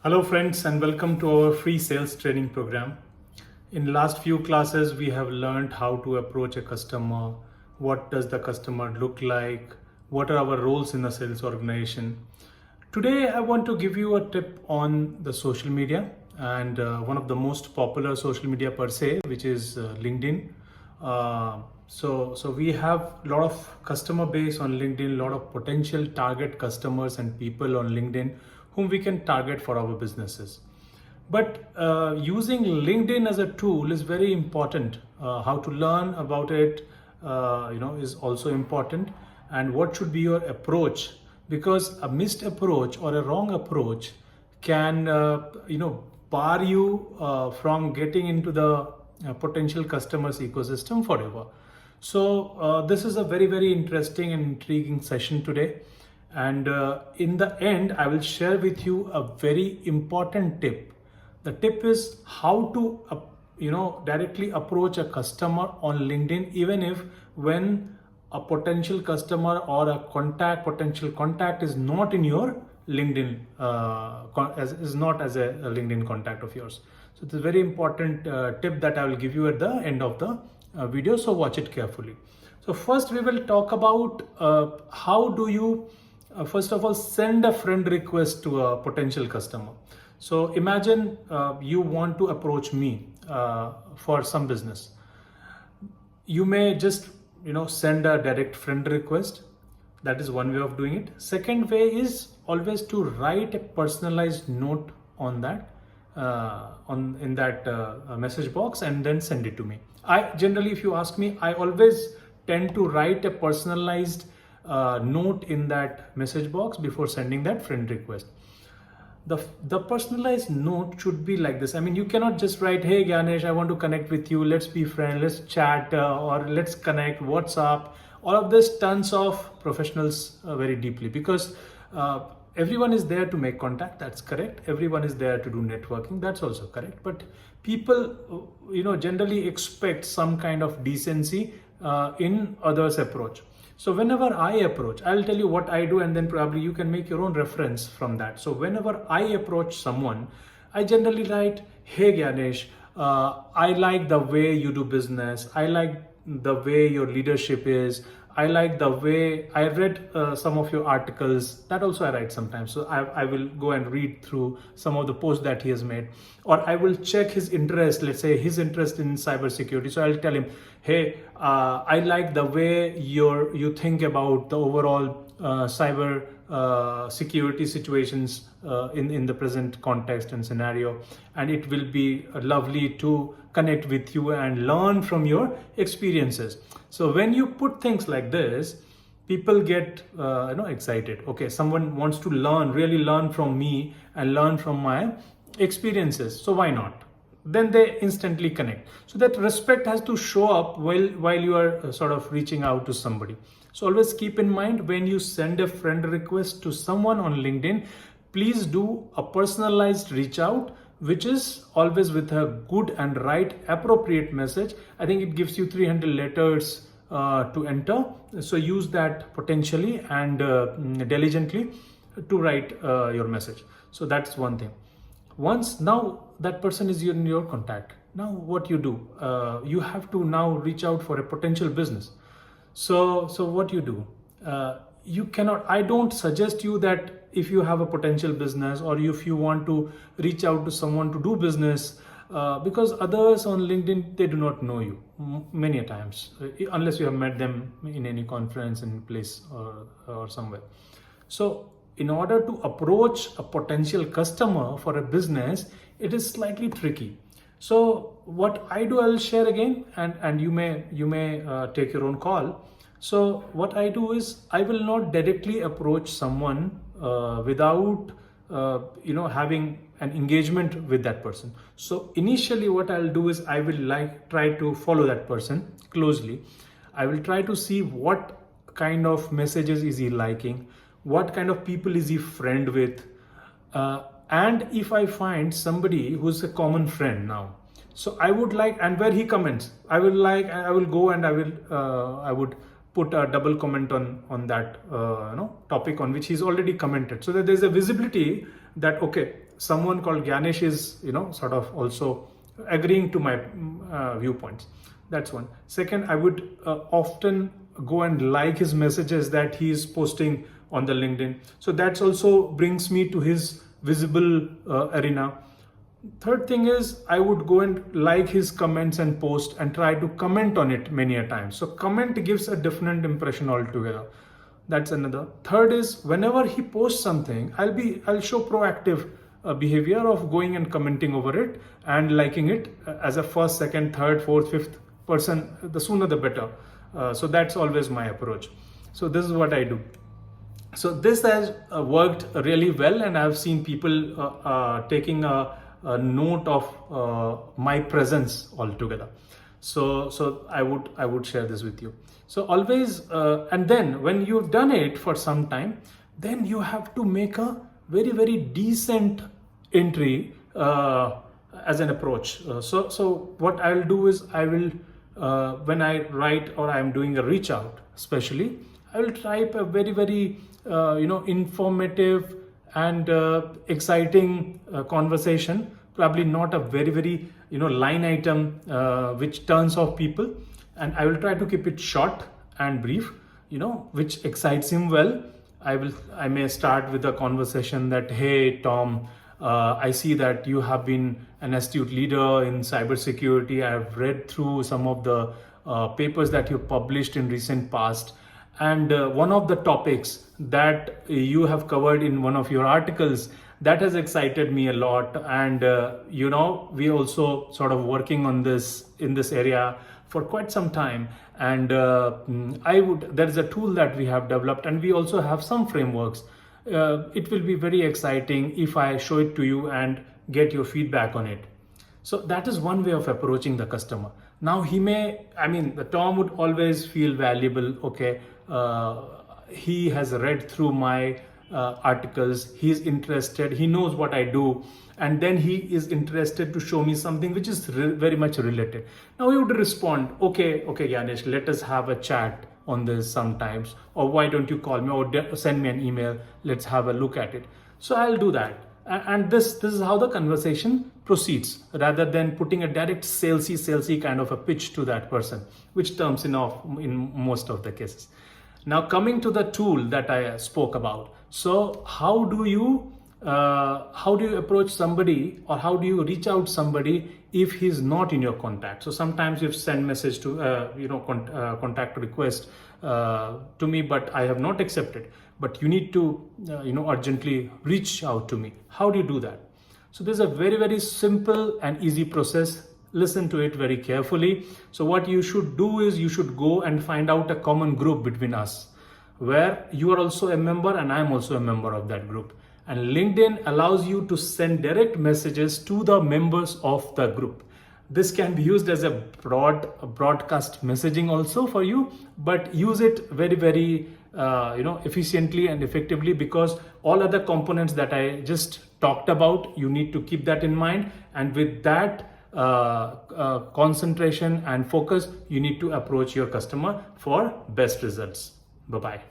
Hello friends and welcome to our free sales training program. In last few classes we have learned how to approach a customer, what does the customer look like, what are our roles in the sales organization. Today I want to give you a tip on the social media and one of the most popular social media per se, which is LinkedIn. So we have a lot of customer base on LinkedIn, a lot of potential target customers and people on LinkedIn whom we can target for our businesses. But using LinkedIn as a tool is very important. How to learn about it, is also important. And what should be your approach? Because a missed approach or a wrong approach can, bar you from getting into the potential customers ecosystem forever. So this is a very, very interesting and intriguing session today. And in the end, I will share with you a very important tip. The tip is how to, directly approach a customer on LinkedIn, even if when a potential customer or a potential contact is not in your LinkedIn, is not as a LinkedIn contact of yours. So it's a very important tip that I will give you at the end of the video. So watch it carefully. So first we will talk about how do you first of all send a friend request to a potential customer. So imagine you want to approach me for some business. You may just send a direct friend request. That is one way of doing it. Second way is always to write a personalized note on that in that message box and then send it to me. I generally, if you ask me, I always tend to write a personalized note in that message box before sending that friend request. The personalized note should be like this. I mean, you cannot just write, hey Gyanesh, I want to connect with you, let's be friends, let's chat, or let's connect, WhatsApp. All of this turns off professionals very deeply, because everyone is there to make contact, that's correct. Everyone is there to do networking, that's also correct. But people generally expect some kind of decency in others' approach. So whenever I approach, I'll tell you what I do, and then probably you can make your own reference from that. So whenever I approach someone, I generally write, hey Gyanesh, I like the way you do business. I like the way your leadership is. I like the way I read some of your articles. That also I write sometimes. So I will go and read through some of the posts that he has made, or I will check his interest. Let's say his interest in cybersecurity. So I'll tell him, hey, I like the way you think about the overall cyber security situations in the present context and scenario, and it will be lovely to connect with you and learn from your experiences. So when you put things like this, people get excited. Okay, someone wants to really learn from me and learn from my experiences. So why not? Then they instantly connect. So that respect has to show up while you are sort of reaching out to somebody. So always keep in mind, when you send a friend request to someone on LinkedIn, please do a personalized reach out, which is always with a good and right appropriate message. I think it gives you 300 letters to enter. So use that potentially and diligently to write your message. So that's one thing. Once now that person is in your contact, now what you do, you have to now reach out for a potential business. So what you do, you cannot, I don't suggest you that if you have a potential business or if you want to reach out to someone to do business, because others on LinkedIn, they do not know you many a times, unless you have met them in any conference in place or somewhere. So in order to approach a potential customer for a business, it is slightly tricky. So what I do, I'll share again, and you may take your own call. So what I do is, I will not directly approach someone without having an engagement with that person. So initially what I'll do is, I will try to follow that person closely. I will try to see what kind of messages is he liking, what kind of people is he friend with, and if I find somebody who's a common friend now, so I would like, and where he comments, I will go and I would put a double comment on that topic on which he's already commented, so that there's a visibility that, okay, someone called Gyanesh is, sort of also agreeing to my viewpoints. That's one. Second, I would often go and like his messages that he is posting on the LinkedIn. So that's also brings me to his visible arena. Third thing is I would go and like his comments and post and try to comment on it many a time. So comment gives a different impression altogether. That's another. Third is whenever he posts something, I'll show proactive behavior of going and commenting over it and liking it as a first, second, third, fourth, fifth person. The sooner the better. So that's always my approach. So this is what I do. So this has worked really well, and I've seen people taking a note of my presence altogether. So I would share this with you. So always, and then when you've done it for some time, then you have to make a very, very decent entry as an approach. So what I'll do is I will, when I write or I'm doing a reach out, especially, I will type a very, very informative and exciting conversation. Probably not a very, very line item which turns off people, and I will try to keep it short and brief, which excites him well. I may start with a conversation that, hey Tom, I see that you have been an astute leader in cybersecurity. I have read through some of the papers that you published in recent past, and one of the topics that you have covered in one of your articles that has excited me a lot, and we also sort of working on this in this area for quite some time, and there is a tool that we have developed, and we also have some frameworks. It will be very exciting if I show it to you and get your feedback on it. So that is one way of approaching the customer. Now the Tom would always feel valuable. Okay, he has read through my articles, he's interested, he knows what I do, and then he is interested to show me something which is very much related. Now he would respond, okay Gyanesh, let us have a chat on this sometimes, or why don't you call me, or send me an email, let's have a look at it. So I'll do that, and this is how the conversation proceeds, rather than putting a direct salesy kind of a pitch to that person, which turns in off in most of the cases. Now coming to the tool that I spoke about. So how do you approach somebody, or how do you reach out somebody if he's not in your contact? So sometimes you've sent message to contact request to me, but I have not accepted, but you need to urgently reach out to me. How do you do that? So there's a very, very simple and easy process. Listen to it very carefully. So what you should do is you should go and find out a common group between us, where you are also a member and I'm also a member of that group. And LinkedIn allows you to send direct messages to the members of the group. This can be used as a broadcast messaging also for you, but use it very, very efficiently and effectively, because all other components that I just talked about, you need to keep that in mind. And with that concentration and focus, you need to approach your customer for best results. Bye-bye.